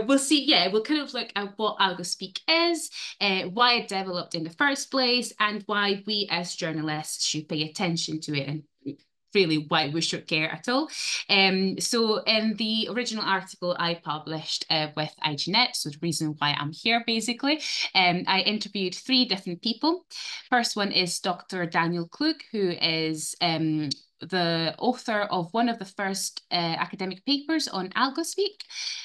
We'll see, yeah, we'll kind of look at what Algospeak is, why it developed in the first place, and why we as journalists should pay attention to it and really why we should care at all. So in the original article I published with IGNet, so the reason why I'm here basically, I interviewed three different people. First one is Dr. Daniel Klug, who is the author of one of the first academic papers on Algospeak.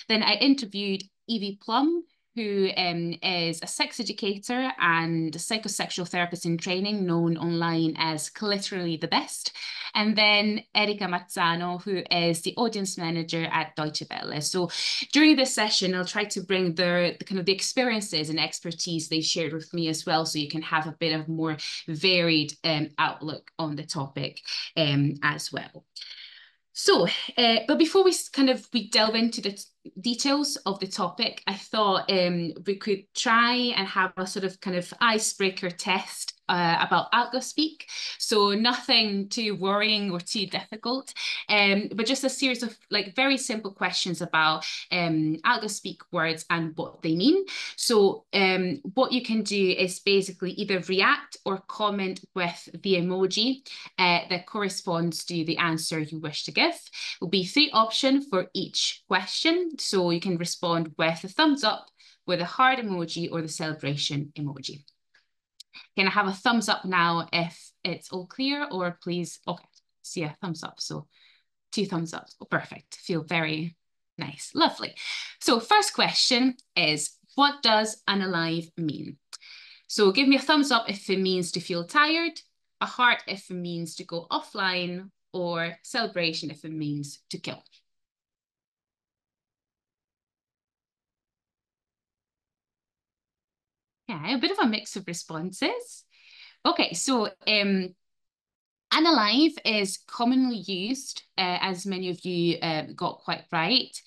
Then I interviewed Evie Plum, who is a sex educator and a psychosexual therapist in training, known online as Literally the Best. And then Erika Mazzano, who is the audience manager at Deutsche Welle. So during this session, I'll try to bring the kind of the experiences and expertise they shared with me as well, so you can have a bit of more varied outlook on the topic as well. So, but before we delve into the details of the topic, I thought we could try and have a sort of kind of icebreaker test about Algospeak. So nothing too worrying or too difficult, but just a series of like very simple questions about Algospeak words and what they mean. So what you can do is basically either react or comment with the emoji that corresponds to the answer you wish to give. Will be three options for each question. So you can respond with a thumbs up, with a heart emoji, or the celebration emoji. Can I have a thumbs up now if it's all clear, or please, okay, see a thumbs up. So two thumbs up, oh, perfect. Feel very nice, lovely. So first question is, what does unalive mean? So give me a thumbs up if it means to feel tired, a heart if it means to go offline, or celebration if it means to kill. Yeah, a bit of a mix of responses. Okay, so unalive is commonly used, as many of you got quite right,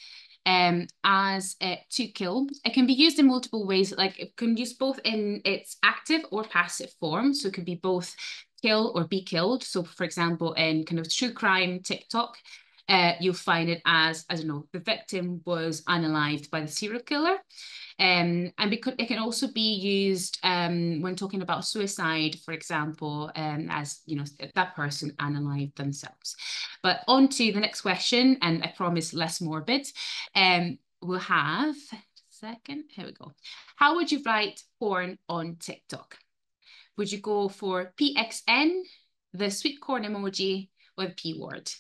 as to kill. It can be used in multiple ways. Like it can use both in its active or passive form. So it could be both kill or be killed. So for example, in kind of true crime TikTok, you'll find it as, I don't know, the victim was unalived by the serial killer. And because it can also be used when talking about suicide, for example, as you know, that person unalived themselves. But on to the next question, and I promise less morbid. We'll have second. Here we go. How would you write porn on TikTok? Would you go for PXN, the sweet corn emoji, or the P word?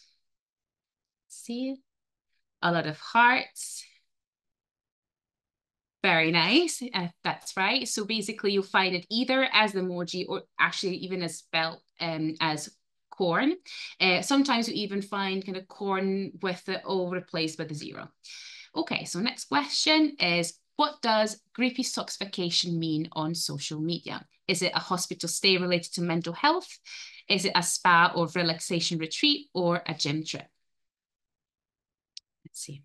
See, a lot of hearts. Very nice. That's right. So basically, you'll find it either as the emoji or actually even as spelled as corn. Sometimes you even find kind of corn with the O replaced by the zero. Okay, so next question is, what does grippy socks vacation mean on social media? Is it a hospital stay related to mental health? Is it a spa or relaxation retreat, or a gym trip? Let's see.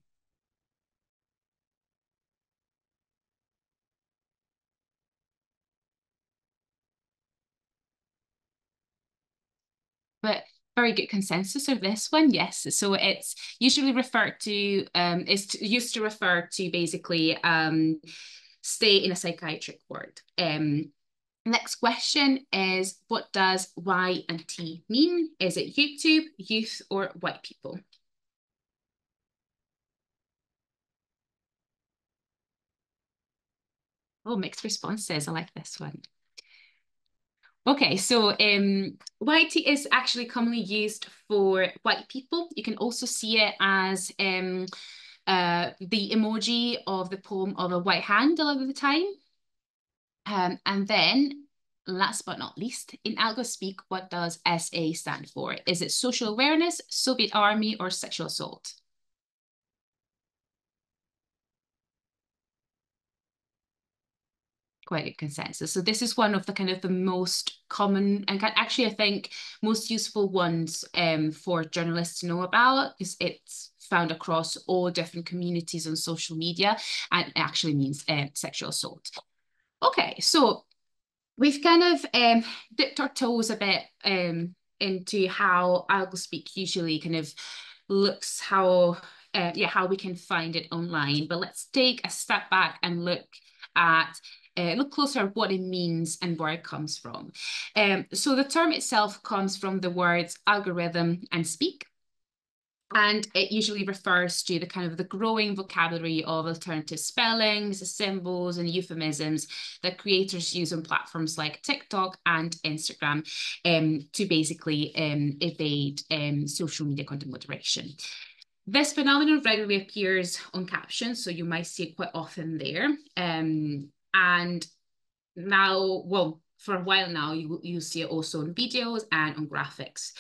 But very good consensus of this one, yes. So it's usually referred to, used to refer to basically stay in a psychiatric ward. Next question is, what does Y and T mean? Is it YouTube, youth, or white people? Oh, mixed responses. I like this one. Okay, so white is actually commonly used for white people. You can also see it as the emoji of the poem of a white hand a lot of the time. And then last but not least, in Algospeak, what does SA stand for? Is it social awareness, Soviet army, or sexual assault? Quite a consensus. So this is one of the kind of the most common and actually I think most useful ones for journalists to know about, because it's found across all different communities on social media and it actually means sexual assault. Okay, so we've kind of dipped our toes a bit into how Algospeak usually kind of looks, how how we can find it online. But let's take a step back and look closer at what it means and where it comes from. So the term itself comes from the words algorithm and speak. And it usually refers to the kind of the growing vocabulary of alternative spellings, symbols, and euphemisms that creators use on platforms like TikTok and Instagram to basically evade social media content moderation. This phenomenon regularly appears on captions, so you might see it quite often there. And now, well, for a while now, you see it also on videos and on graphics.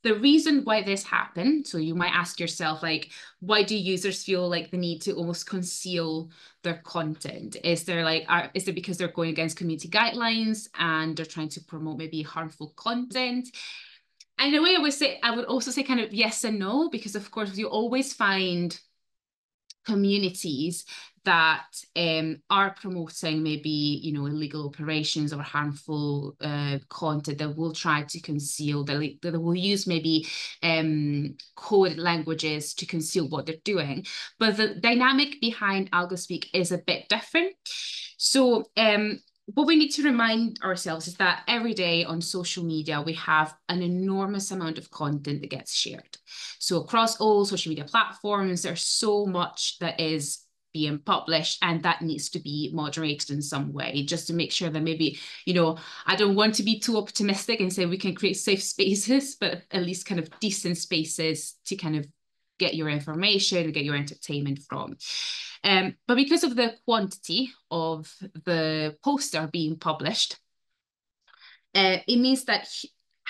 The reason why this happened, so you might ask yourself, like, why do users feel like the need to almost conceal their content? Is it because they're going against community guidelines and they're trying to promote maybe harmful content? And in a way, I would also say kind of yes and no, because of course you always find communities that are promoting maybe illegal operations or harmful content that will try to conceal, that will use maybe coded languages to conceal what they're doing. But the dynamic behind Algospeak is a bit different. So what we need to remind ourselves is that every day on social media, we have an enormous amount of content that gets shared. So across all social media platforms, there's so much that is being published and that needs to be moderated in some way, just to make sure that maybe, I don't want to be too optimistic and say we can create safe spaces, but at least kind of decent spaces to kind of get your information, get your entertainment from. But because of the quantity of the posts that are being published, it means that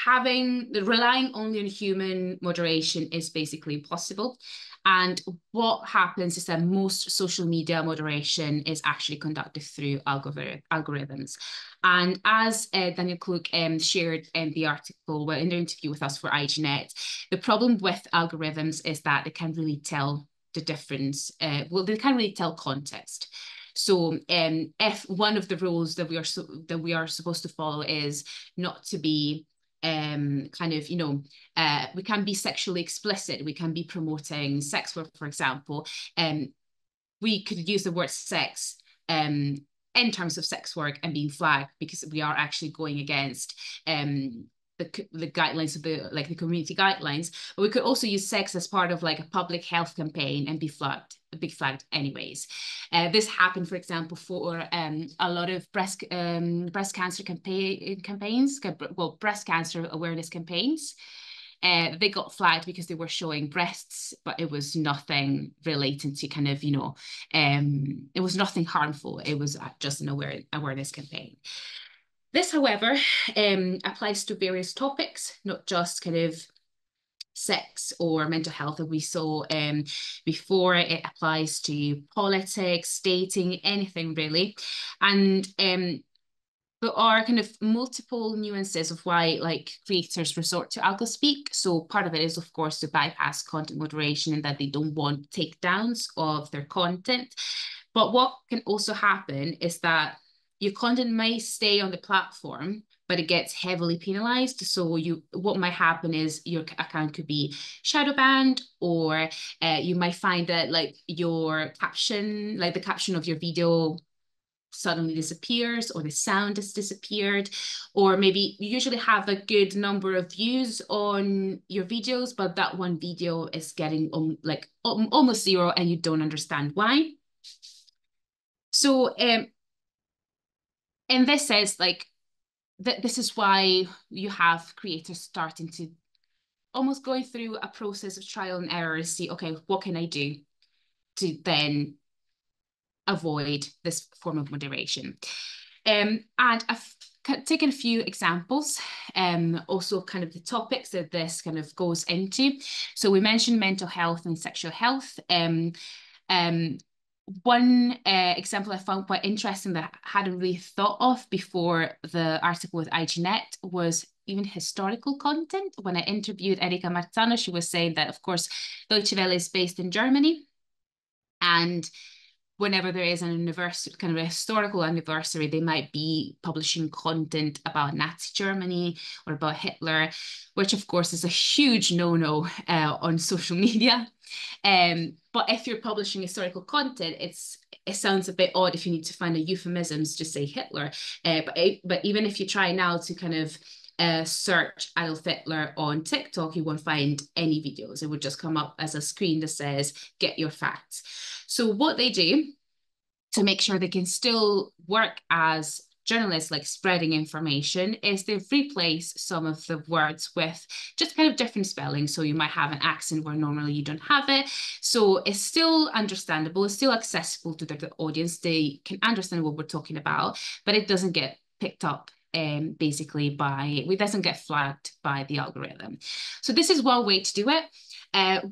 relying only on human moderation is basically impossible. And what happens is that most social media moderation is actually conducted through algorithms. And as Daniel Klug shared in the article, in the interview with us for IGNet, the problem with algorithms is that they can't really tell the difference. They can't really tell context. So if one of the rules that we are supposed to follow is not to be we can be sexually explicit, we can be promoting sex work, for example, we could use the word sex in terms of sex work and being flagged because we are actually going against the guidelines of the community guidelines. But we could also use sex as part of like a public health campaign and be flagged anyways. This happened, for example, for a lot of breast cancer campaigns, breast cancer awareness campaigns. They got flagged because they were showing breasts, but it was nothing relating to kind of, it was nothing harmful. It was just an awareness campaign. This, however, applies to various topics, not just kind of sex or mental health that we saw before. It applies to politics, dating, anything really. And there are kind of multiple nuances of why creators resort to Algospeak. So part of it is, of course, to bypass content moderation and that they don't want takedowns of their content. But what can also happen is that your content may stay on the platform, but it gets heavily penalized. So what might happen is your account could be shadow banned, or you might find that your caption, the caption of your video suddenly disappears, or the sound has disappeared, or maybe you usually have a good number of views on your videos, but that one video is getting almost zero and you don't understand why. So in this sense, this is why you have creators starting to almost going through a process of trial and error to see, okay, what can I do to then avoid this form of moderation? And I've taken a few examples, also kind of the topics that this kind of goes into. So we mentioned mental health and sexual health. One example I found quite interesting that I hadn't really thought of before the article with IGNet was even historical content. When I interviewed Erika Marzano, she was saying that, of course, Deutsche Welle is based in Germany. And whenever there is an anniversary, kind of a historical anniversary, they might be publishing content about Nazi Germany or about Hitler, which of course is a huge no-no on social media. But if you're publishing historical content, it sounds a bit odd if you need to find a euphemisms to say Hitler. But even if you try now to kind of search Adolf Hitler on TikTok, you won't find any videos. It would just come up as a screen that says, get your facts. So what they do to make sure they can still work as journalists, like spreading information, is they replace some of the words with just kind of different spelling. So you might have an accent where normally you don't have it. So it's still understandable, it's still accessible to the audience. They can understand what we're talking about, but it doesn't get picked up basically it doesn't get flagged by the algorithm. So this is one way to do it.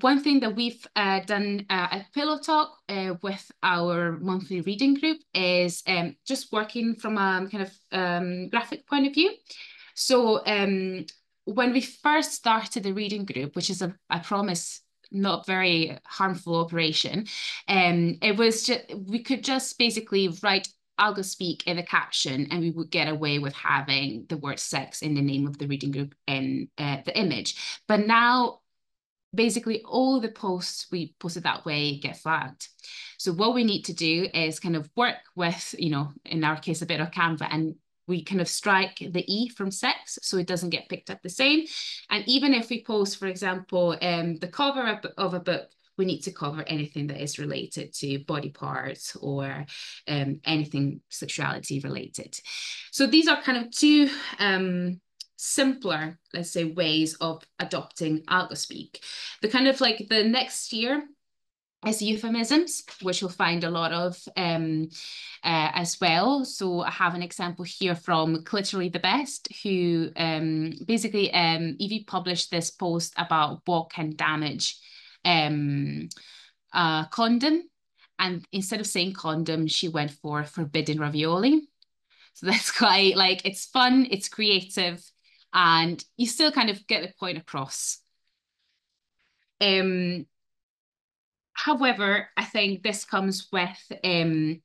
One thing that we've done at Pillow Talk with our monthly reading group is just working from a kind of graphic point of view. So when we first started the reading group, which is, I promise, not very harmful operation, it was just, we could just basically write Algospeak in the caption, and we would get away with having the word sex in the name of the reading group in the image. But now, basically all the posts we posted that way get flagged. So what we need to do is kind of work with, in our case, a bit of Canva, and we kind of strike the E from sex so it doesn't get picked up the same. And even if we post, for example, the cover of a book, we need to cover anything that is related to body parts or anything sexuality related. So these are kind of two simpler, let's say, ways of adopting Algospeak. The kind of like the next year is euphemisms, which you'll find a lot of as well. So I have an example here from Literally the Best, who basically Evie published this post about what can damage condom. And instead of saying condom, she went for forbidden ravioli. So that's quite like, it's fun, it's creative, and you still kind of get the point across. However, I think this comes with an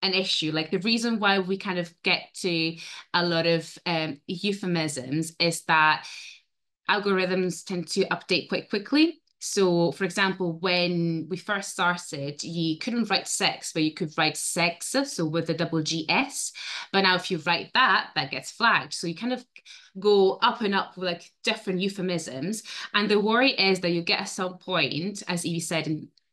issue. Like the reason why we kind of get to a lot of euphemisms is that algorithms tend to update quite quickly. So, for example, when we first started, you couldn't write sex, but you could write sex, so with a double GS. But now if you write that, that gets flagged. So you kind of go up and up with like different euphemisms. And the worry is that you get at some point, as Evie said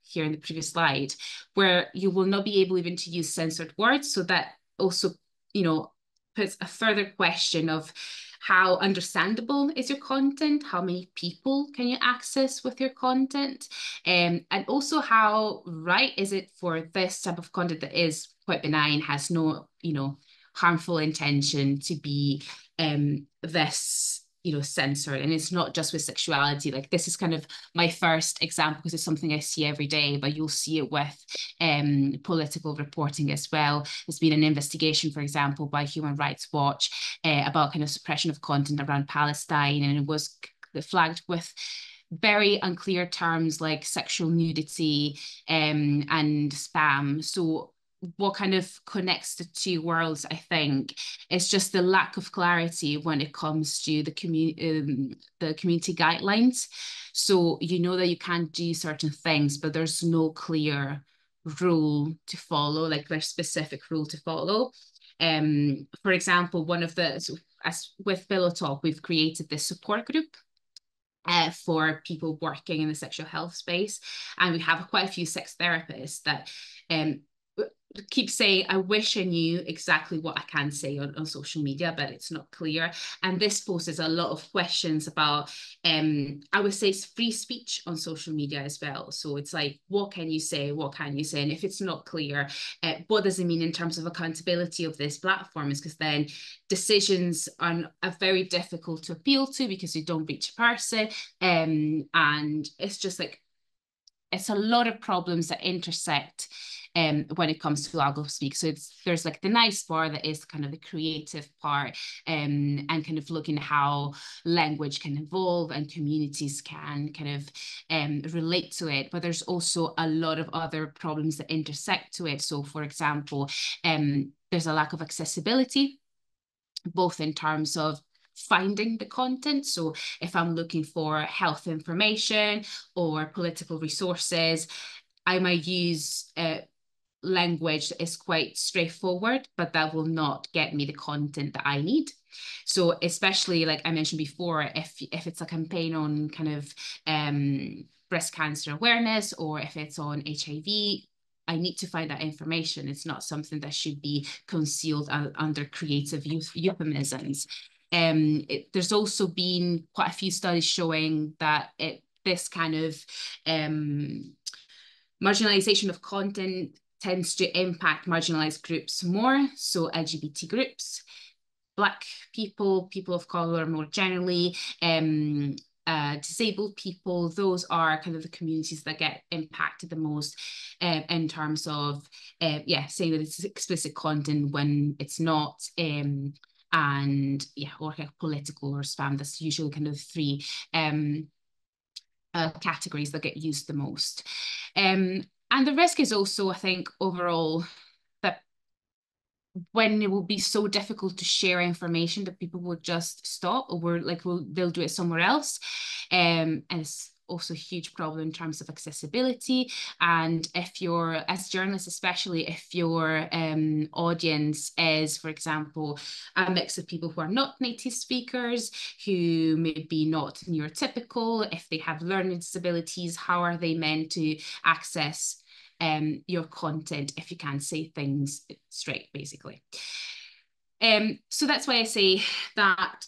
here in the previous slide, where you will not be able even to use censored words. So that also, puts a further question of how understandable is your content? How many people can you access with your content? And also how right is it for this type of content that is quite benign, has no, harmful intention to be this censored. And it's not just with sexuality. Like this is kind of my first example because it's something I see every day, but you'll see it with political reporting as well. There's been an investigation, for example, by Human Rights Watch about kind of suppression of content around Palestine, and it was flagged with very unclear terms like sexual nudity and spam. So what kind of connects the two worlds, I think, is just the lack of clarity when it comes to the community guidelines. So you know that you can't do certain things, but there's no clear rule to follow, like there's specific rule to follow. For example, as with Pillow Talk, we've created this support group for people working in the sexual health space. And we have quite a few sex therapists that keep saying, I wish I knew exactly what I can say on social media, but it's not clear. And this poses a lot of questions about, I would say, it's free speech on social media as well. So it's like, what can you say? What can you say? And if it's not clear, what does it mean in terms of accountability of this platform? Is because then decisions are very difficult to appeal to because you don't reach a person. And it's just like, it's a lot of problems that intersect when it comes to Algospeak. So there's like the nice part that is kind of the creative part, and kind of looking at how language can evolve and communities can kind of relate to it. But there's also a lot of other problems that intersect to it. So for example, there's a lack of accessibility, both in terms of finding the content. So if I'm looking for health information or political resources, I might use language that is quite straightforward, but that will not get me the content that I need. So especially like I mentioned before, if it's a campaign on kind of breast cancer awareness, or if it's on HIV, I need to find that information. It's not something that should be concealed under creative euphemisms. There's also been quite a few studies showing that this kind of marginalization of content tends to impact marginalized groups more, so LGBT groups, Black people, people of color more generally, disabled people. Those are kind of the communities that get impacted the most in terms of, saying that it's explicit content when it's not. And yeah, or like political or spam. That's usually kind of three categories that get used the most. And the risk is also, I think, overall, that when it will be so difficult to share information that people will just stop, or they'll do it somewhere else. And it's also a huge problem in terms of accessibility. And if you're, as journalists, especially if your audience is, for example, a mix of people who are not native speakers, who may be not neurotypical, if they have learning disabilities, how are they meant to access your content if you can't say things straight, basically? So that's why I say that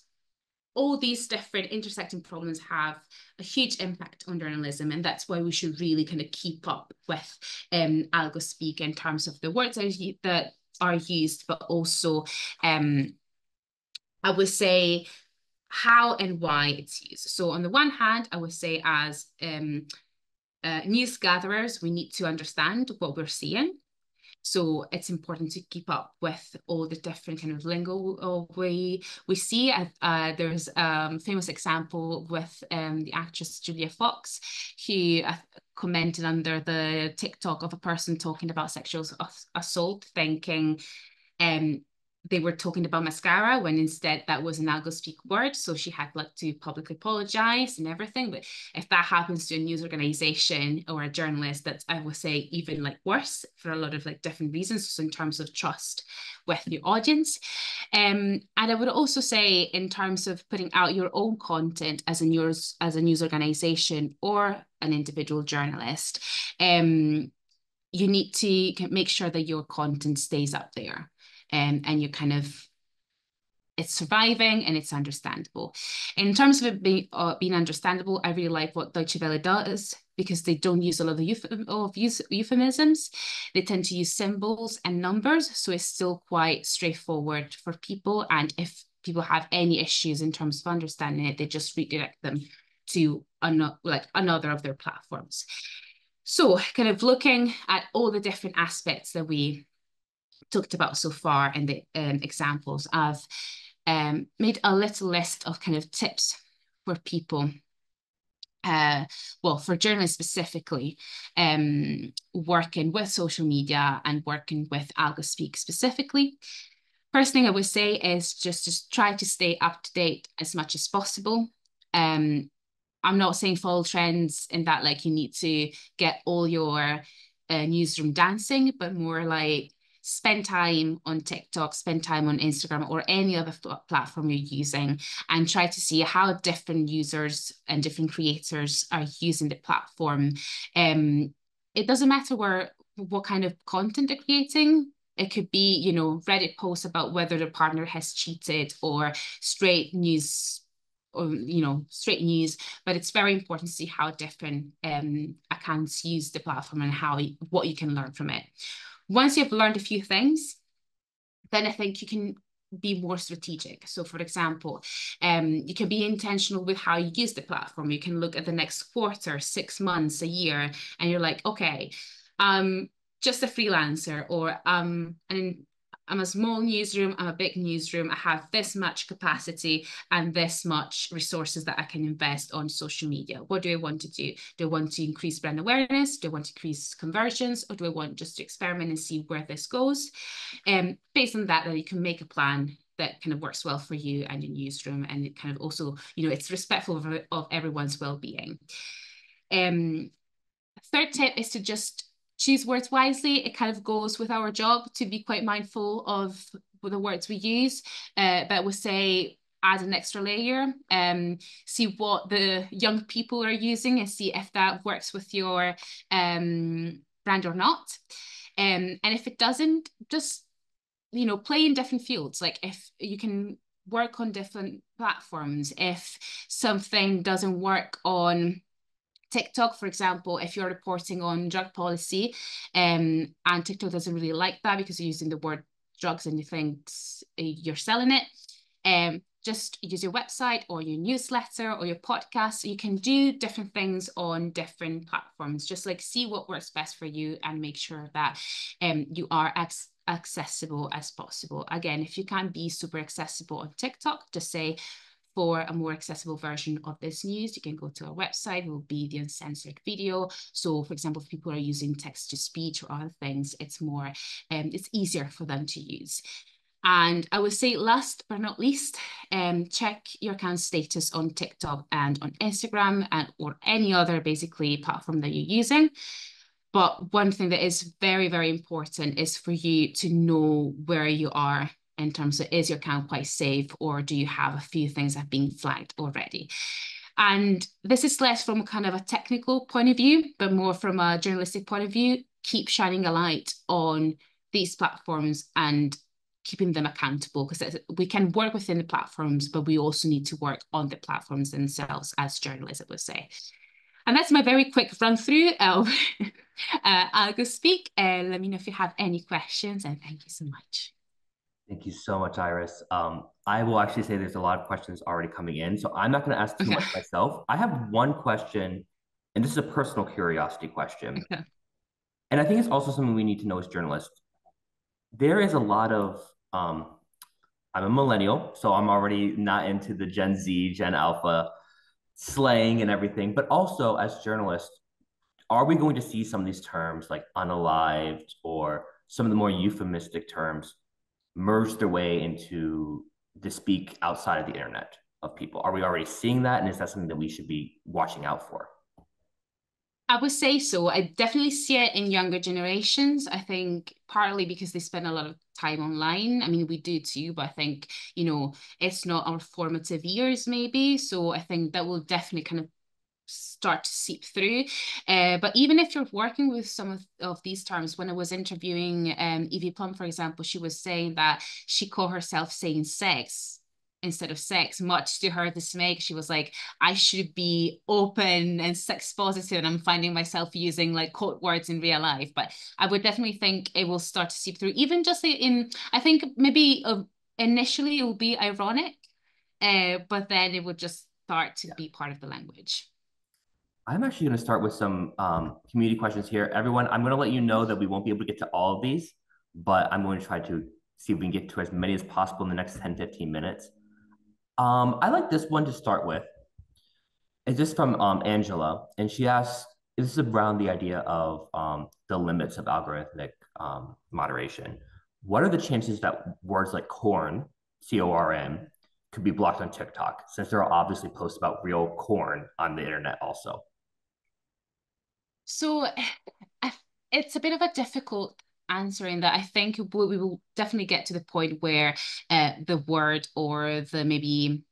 all these different intersecting problems have a huge impact on journalism, and that's why we should really kind of keep up with Algospeak in terms of the words that are used, but also I would say how and why it's used. So on the one hand, I would say as news gatherers, we need to understand what we're seeing. So it's important to keep up with all the different kind of lingo we see. There's a famous example with the actress Julia Fox, who commented under the TikTok of a person talking about sexual assault, thinking they were talking about mascara when instead that was an Algospeak word. So she had like to publicly apologize and everything. But if that happens to a news organization or a journalist, that's, I would say, even like worse for a lot of like different reasons. So in terms of trust with your audience. And I would also say in terms of putting out your own content as a news organization or an individual journalist, you need to make sure that your content stays up there. And you're kind of, it's surviving and it's understandable. In terms of it being understandable, I really like what Deutsche Welle does, because they don't use a lot of euphemisms. They tend to use symbols and numbers, so it's still quite straightforward for people. And if people have any issues in terms of understanding it, they just redirect them to another of their platforms. So kind of looking at all the different aspects that we talked about so far in the examples, I've made a little list of kind of tips for people, for journalists specifically, working with social media and working with Algospeak specifically. First thing I would say is just try to stay up to date as much as possible. I'm not saying follow trends in that like you need to get all your newsroom dancing, but more like spend time on TikTok, spend time on Instagram or any other platform you're using, and try to see how different users and different creators are using the platform. It doesn't matter what kind of content they're creating. It could be, Reddit posts about whether the partner has cheated, or straight news, straight news. But it's very important to see how different accounts use the platform and what you can learn from it. Once you've learned a few things, then I think you can be more strategic. So for example, you can be intentional with how you use the platform. You can look at the next quarter, 6 months, a year, and you're like, okay, just a freelancer, or and I'm a small newsroom, I'm a big newsroom, I have this much capacity and this much resources that I can invest on social media. What do I want to do? Do I want to increase brand awareness? Do I want to increase conversions? Or do I want just to experiment and see where this goes? Based on that, then you can make a plan that kind of works well for you and your newsroom, and it kind of also, it's respectful of everyone's well-being. Third tip is to just choose words wisely. It kind of goes with our job to be quite mindful of the words we use, but we'll say add an extra layer, see what the young people are using and see if that works with your brand or not. And if it doesn't, just, play in different fields. Like if you can work on different platforms, if something doesn't work on TikTok, for example, if you're reporting on drug policy, and TikTok doesn't really like that because you're using the word drugs and you think you're selling it, just use your website or your newsletter or your podcast. You can do different things on different platforms. Just like see what works best for you and make sure that you are accessible as possible. Again, if you can't be super accessible on TikTok, just say, for a more accessible version of this news, you can go to our website. It will be the uncensored video. So, for example, if people are using text to speech or other things, it's easier for them to use. And I would say, last but not least, check your account status on TikTok and on Instagram or any other basically platform that you're using. But one thing that is very, very important is for you to know where you are in terms of, is your account quite safe, or do you have a few things that have been flagged already? And this is less from kind of a technical point of view, but more from a journalistic point of view. Keep shining a light on these platforms and keeping them accountable, because we can work within the platforms, but we also need to work on the platforms themselves as journalists, I would say. And that's my very quick run through of Algospeak. Let me know if you have any questions, and thank you so much. Thank you so much, Iris. I will actually say there's a lot of questions already coming in, so I'm not going to ask too much myself. I have one question, and this is a personal curiosity question. Okay. And I think it's also something we need to know as journalists. There is a lot of, I'm a millennial, so I'm already not into the Gen Z, Gen Alpha slang and everything, but also as journalists, are we going to see some of these terms like unalived or some of the more euphemistic terms merge their way into the speak outside of the internet of people? Are we already seeing that? And is that something that we should be watching out for? I would say so. I definitely see it in younger generations. I think partly because they spend a lot of time online. I mean, we do too, but I think, it's not our formative years maybe. So I think that will definitely kind of start to seep through. But even if you're working with some of these terms, when I was interviewing Evie Plum, for example, she was saying that she caught herself saying sex instead of sex, much to her dismay. She was like, I should be open and sex positive, and I'm finding myself using like code words in real life. But I would definitely think it will start to seep through, even just I think maybe initially it will be ironic, but then it would just start to be part of the language. I'm actually going to start with some community questions here. Everyone, I'm going to let you know that we won't be able to get to all of these, but I'm going to try to see if we can get to as many as possible in the next 10, 15 minutes. I like this one to start with. Is this from Angela? And she asks, this is around the idea of the limits of algorithmic moderation. What are the chances that words like corn, CORN, could be blocked on TikTok, since there are obviously posts about real corn on the internet also? So it's a bit of a difficult answering that. I think we will definitely get to the point where the word or maybe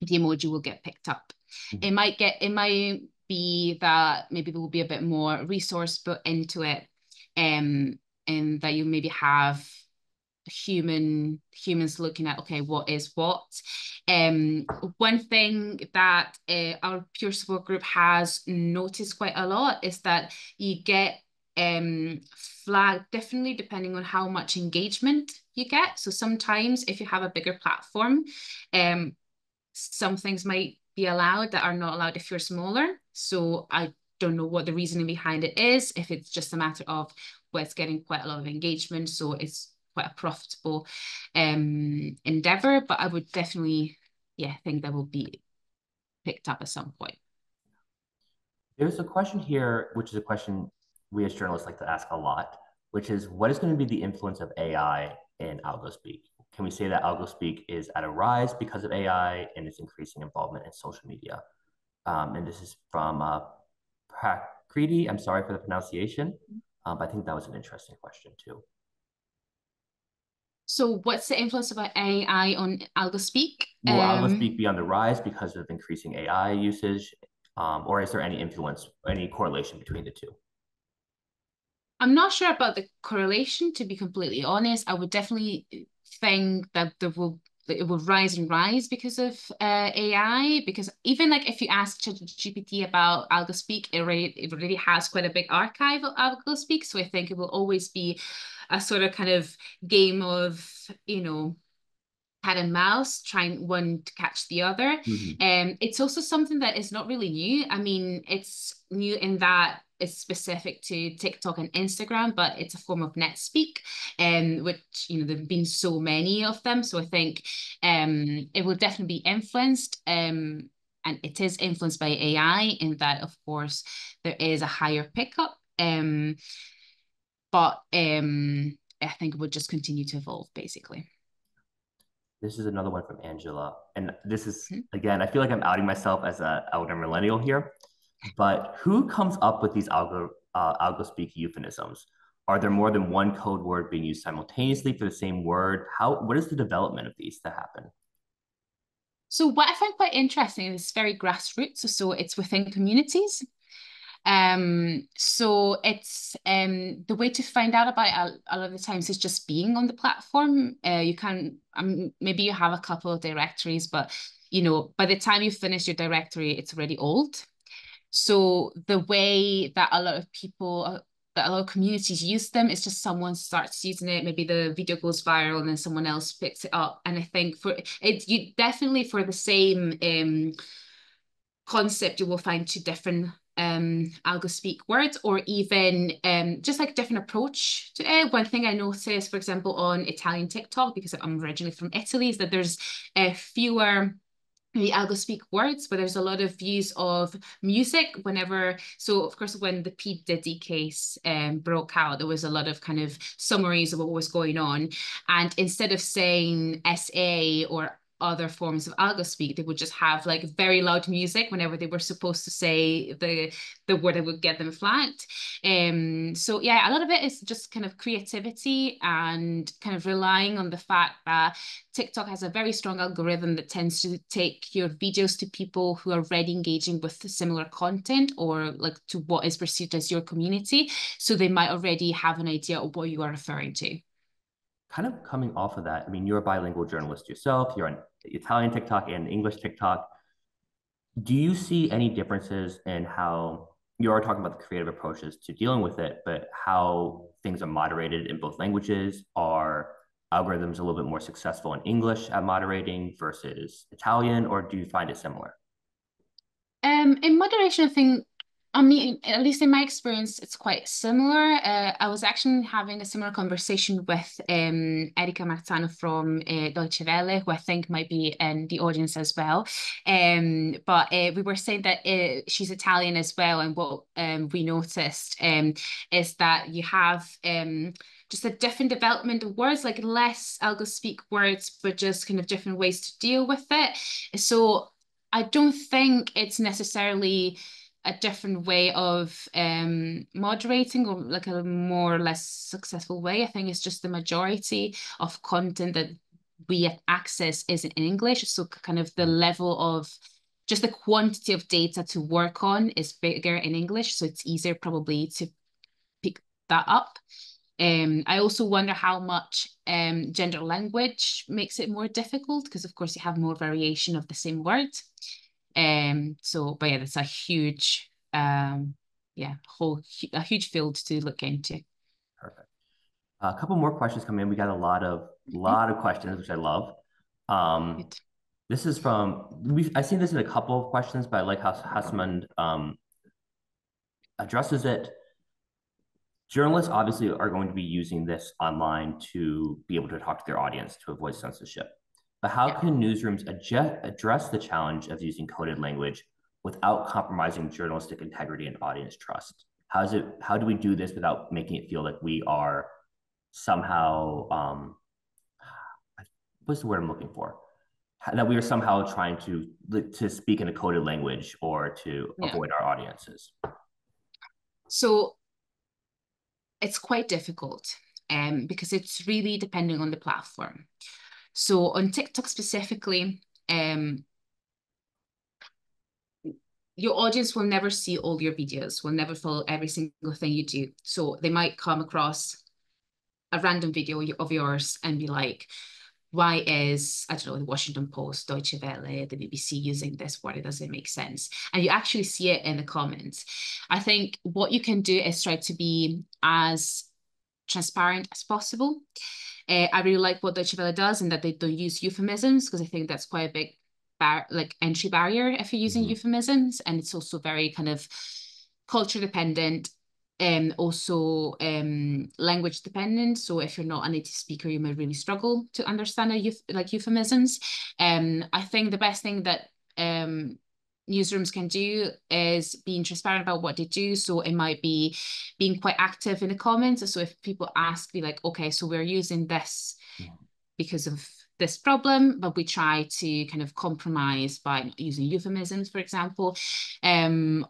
the emoji will get picked up. Mm-hmm. It might be that maybe there will be a bit more resource put into it, and that you maybe have humans looking at, okay, what is what. One thing that our peer support group has noticed quite a lot is that you get flagged differently depending on how much engagement you get. So sometimes if you have a bigger platform, some things might be allowed that are not allowed if you're smaller. So I don't know what the reasoning behind it is, if it's just a matter of, well, it's getting quite a lot of engagement, so it's quite a profitable endeavor. But I would definitely, yeah, think that will be picked up at some point. There's a question here, which is a question we as journalists like to ask a lot, which is what is going to be the influence of AI in Algospeak? Can we say that Algospeak is at a rise because of AI and its increasing involvement in social media? And this is from Prakriti. I'm sorry for the pronunciation, but I think that was an interesting question too. So what's the influence of AI on Algospeak? Will Algospeak be on the rise because of increasing AI usage, or is there any influence, any correlation between the two? I'm not sure about the correlation, to be completely honest. I would definitely think that it will rise and rise because of AI. Because even like if you ask ChatGPT about AlgoSpeak, it already has quite a big archive of AlgoSpeak. So I think it will always be a sort of kind of game of, cat and mouse, trying one to catch the other. Mhm. It's also something that is not really new. I mean, it's new in that it's specific to TikTok and Instagram, but it's a form of NetSpeak, which there've been so many of them. So I think it will definitely be influenced. And it is influenced by AI in that, of course, there is a higher pickup. But I think it would just continue to evolve, basically. This is another one from Angela. And this is, Mhm. again, I feel like I'm outing myself as an elder millennial here, but who comes up with these algo-speak euphemisms? Are there more than one code word being used simultaneously for the same word? What is the development of these to happen? So what I find quite interesting is very grassroots. So it's within communities. So it's the way to find out about it a lot of the times is just being on the platform. You can maybe you have a couple of directories, but by the time you finish your directory, it's already old. So the way that that a lot of communities use them is just someone starts using it, maybe the video goes viral and then someone else picks it up. And I think for it, you definitely for the same concept, you will find two different Algospeak words, or even just like different approach to it. One thing I noticed, for example, on Italian TikTok, because I'm originally from Italy, is that there's fewer the Algospeak words, but there's a lot of views of music whenever. So of course, when the P Diddy case broke out, there was a lot of kind of summaries of what was going on, and instead of saying SA or other forms of Algospeak, they would just have like very loud music whenever they were supposed to say the word that would get them flagged. So yeah, a lot of it is just kind of creativity and kind of relying on the fact that TikTok has a very strong algorithm that tends to take your videos to people who are already engaging with similar content, or like to what is perceived as your community. So they might already have an idea of what you are referring to. Kind of coming off of that, I mean, you're a bilingual journalist yourself, you're on Italian TikTok and English TikTok. Do you see any differences in how you are talking about the creative approaches to dealing with it, but how things are moderated in both languages? Are algorithms a little bit more successful in English at moderating versus Italian, or do you find it similar? In moderation, I think, I mean, at least in my experience, it's quite similar. I was actually having a similar conversation with Erika Marzano from Deutsche Welle, who I think might be in the audience as well. But we were saying that she's Italian as well, and what we noticed is that you have just a different development of words, like less algo speak words, but just kind of different ways to deal with it. So I don't think it's necessarily a different way of moderating, or like a more or less successful way. I think it's just the majority of content that we access is in English. So kind of the level of just the quantity of data to work on is bigger in English. So it's easier probably to pick that up. I also wonder how much gender language makes it more difficult, because of course you have more variation of the same word. But yeah, that's a huge, yeah, a huge field to look into. Perfect. A couple more questions come in. We got a Mhm. lot of questions, which I love. Um, Good. this is from I've seen this in a couple of questions, but I like how Hasmund addresses it. Journalists obviously are going to be using this online to be able to talk to their audience to avoid censorship. But how Yeah. can newsrooms address the challenge of using coded language without compromising journalistic integrity and audience trust? How do we do this without making it feel like we are somehow what's the word I'm looking for? That we are somehow trying to speak in a coded language or to Yeah. avoid our audiences. So it's quite difficult because it's really depending on the platform. So on TikTok specifically, your audience will never see all your videos, will never follow every single thing you do. So they might come across a random video of yours and be like, why is, I don't know, the Washington Post, Deutsche Welle, the BBC using this word? It doesn't make sense. And you actually see it in the comments. I think what you can do is try to be as transparent as possible. I really like what Deutsche Welle does and that they don't use euphemisms because I think that's quite a big entry barrier if you're using euphemisms, and it's also very kind of culture dependent and also language dependent. So if you're not a native speaker, you may really struggle to understand like euphemisms. I think the best thing that newsrooms can do is being transparent about what they do. So it might be being quite active in the comments. So if people ask, be like, okay, so we're using this because of this problem, but we try to kind of compromise by not using euphemisms, for example. On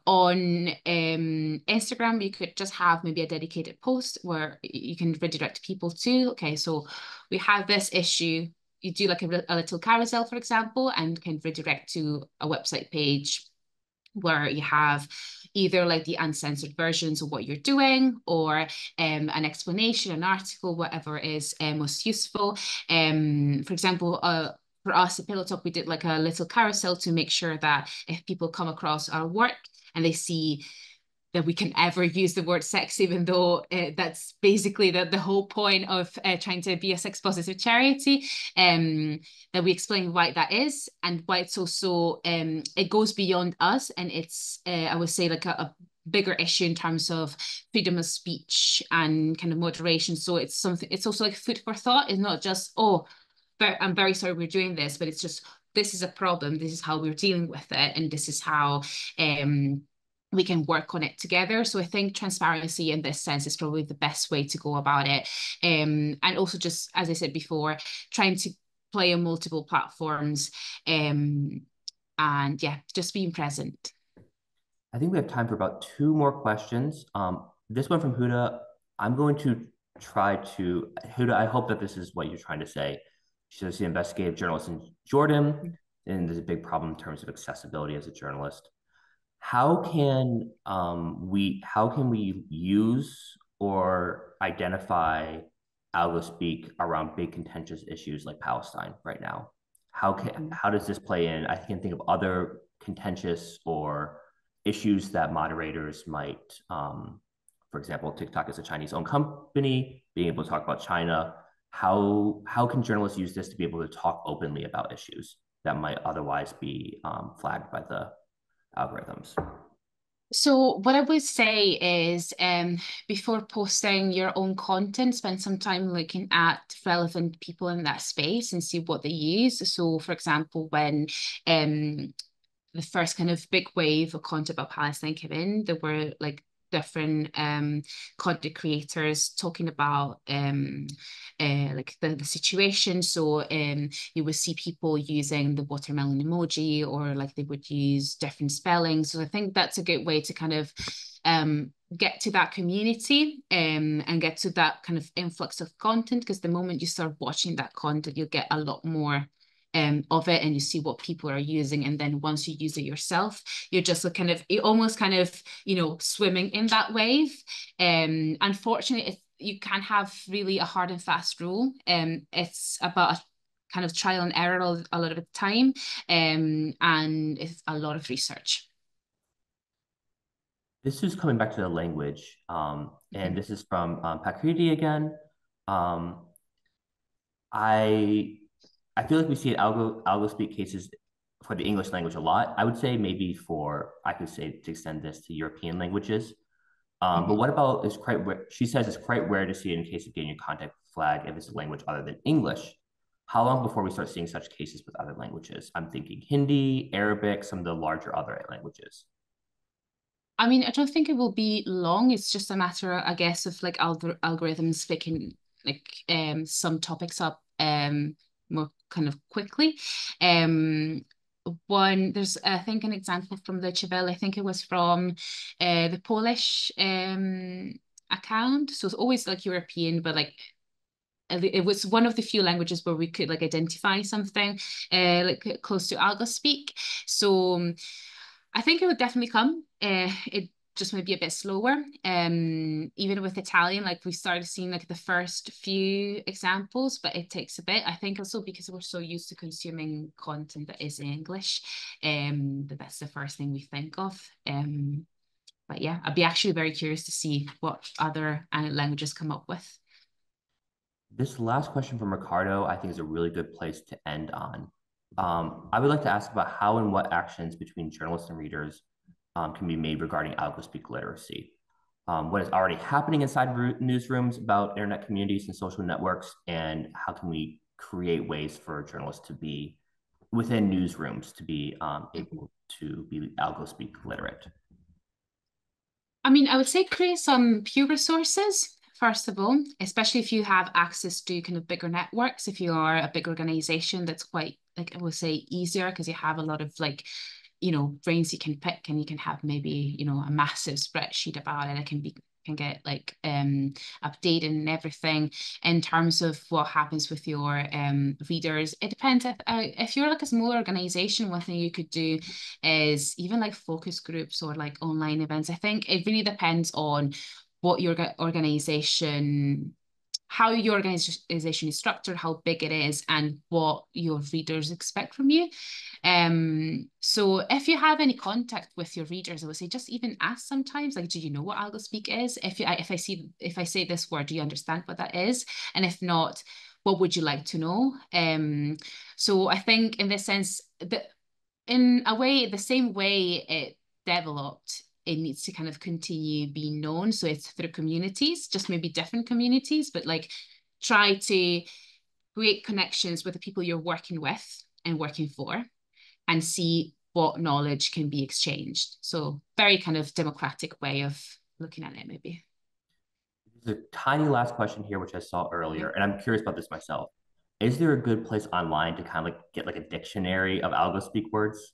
Instagram, you could just have maybe a dedicated post where you can redirect people to, okay, so we have this issue. You do like a little carousel, for example, and can redirect to a website page where you have either like the uncensored versions of what you're doing or an explanation, an article, whatever is most useful. For example, for us at Pillow Talk, we did like a little carousel to make sure that if people come across our work and they see that we can ever use the word sex, even though that's basically the whole point of trying to be a sex positive charity, that we explain why that is and why it's also, it goes beyond us. And it's, I would say, like a bigger issue in terms of freedom of speech and kind of moderation. So it's something, it's also like food for thought. It's not just, oh, I'm very sorry we're doing this, but it's just, this is a problem. This is how we're dealing with it. And this is how, we can work on it together. So I think transparency in this sense is probably the best way to go about it. And also just, as I said before, trying to play on multiple platforms. And yeah, just being present. I think we have time for about two more questions. This one from Huda. I'm going to try to, Huda, I hope that this is what you're trying to say. She's an investigative journalist in Jordan, and there's a big problem in terms of accessibility as a journalist. How can we use or identify Algospeak around big contentious issues like Palestine right now? How does this play in? I can think of other contentious or issues that moderators might, for example, TikTok is a Chinese-owned company, being able to talk about China. How can journalists use this to be able to talk openly about issues that might otherwise be flagged by the algorithms? So what I would say is before posting your own content, spend some time looking at relevant people in that space and see what they use. So for example, when the first kind of big wave of content about Palestine came in, there were like different content creators talking about like the situation. So you would see people using the watermelon emoji, or like they would use different spellings. So I think that's a good way to kind of get to that community and get to that kind of influx of content, because the moment you start watching that content, you'll get a lot more of it, and you see what people are using. And then once you use it yourself, you're just kind of, you're almost kind of, you know, swimming in that wave. Unfortunately, you can't have really a hard and fast rule. It's about a kind of trial and error a lot of the time, and it's a lot of research. This is coming back to the language, and this is from Pakriti again. Um, I I feel like we see algo speak cases for the English language a lot. I would say maybe for I could say to extend this to European languages. But Mhm. what about is quite rare? She says it's quite rare to see it in case of getting your contact flag if it's a language other than English. How long before we start seeing such cases with other languages? I'm thinking Hindi, Arabic, some of the larger other languages. I mean, I don't think it will be long. It's just a matter, I guess, of like algorithms picking like some topics up more kind of quickly. Um One there's I think an example from the Chevelle, I think it was from the Polish account. So it's always like European, but like it was one of the few languages where we could like identify something like close to Algospeak. So I think it would definitely come. It just might be a bit slower. Even with Italian, like we started seeing like the first few examples, but it takes a bit. I think also because we're so used to consuming content that is in English, that's the first thing we think of. But yeah, I'd be actually very curious to see what other languages come up with. This last question from Ricardo, I think, is a really good place to end on. I would like to ask about how and what actions between journalists and readers can be made regarding Algospeak literacy. What is already happening inside newsrooms about internet communities and social networks, and how can we create ways for journalists to be within newsrooms to be Mhm. able to be Algospeak literate? I mean, I would say create some peer resources, first of all, especially if you have access to kind of bigger networks. If you are a big organization, that's quite, like, I would say easier because you have a lot of like, brains you can pick and you can have maybe, a massive spreadsheet about it. It can get like updated and everything in terms of what happens with your readers. It depends if you're like a small organization, one thing you could do is even like focus groups or like online events. I think it really depends on what your organization how your organization is structured, how big it is, and what your readers expect from you. So if you have any contact with your readers, I would say just even ask sometimes, like, do you know what Algospeak is? If I say this word, do you understand what that is? And if not, what would you like to know? So I think in this sense that in a way, the same way it developed, it needs to kind of continue being known. So it's through communities, just maybe different communities, but like try to create connections with the people you're working with and working for and see what knowledge can be exchanged. So very kind of democratic way of looking at it, maybe. There's a tiny last question here, which I saw earlier, Mhm. and I'm curious about this myself. Is there a good place online to kind of like get like a dictionary of Algospeak words?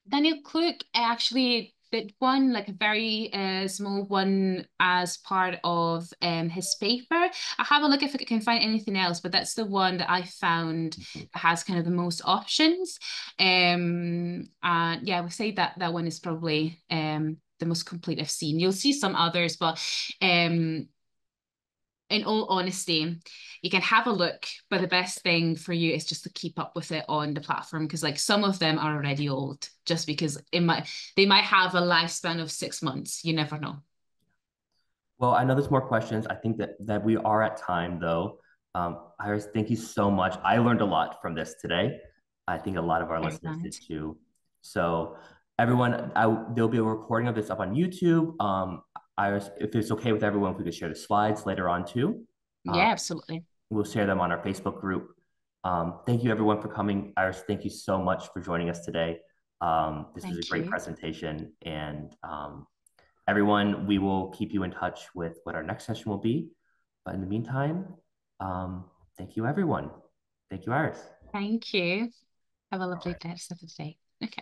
Daniel Klug actually did one, like a very small one, as part of his paper. I'll have a look if I can find anything else, but that's the one that I found Mhm. that has kind of the most options. And yeah, I would say that that one is probably the most complete I've seen. You'll see some others, but um, in all honesty, you can have a look, but the best thing for you is just to keep up with it on the platform because like some of them are already old just because they might have a lifespan of 6 months. You never know. Well, I know there's more questions. I think that we are at time though. Iris, thank you so much. I learned a lot from this today. I think a lot of our Very listeners did glad. too. So everyone, there'll be a recording of this up on YouTube. Iris, if it's okay with everyone, if we could share the slides later on too. Um, Yeah, absolutely. we'll share them on our Facebook group. Thank you everyone for coming. Iris, thank you so much for joining us today. This was a Thank great you. presentation, and everyone, we will keep you in touch with what our next session will be. But in the meantime, um, thank you, everyone. Thank you, Iris. Thank you. Have a All lovely right. rest of the day. Okay.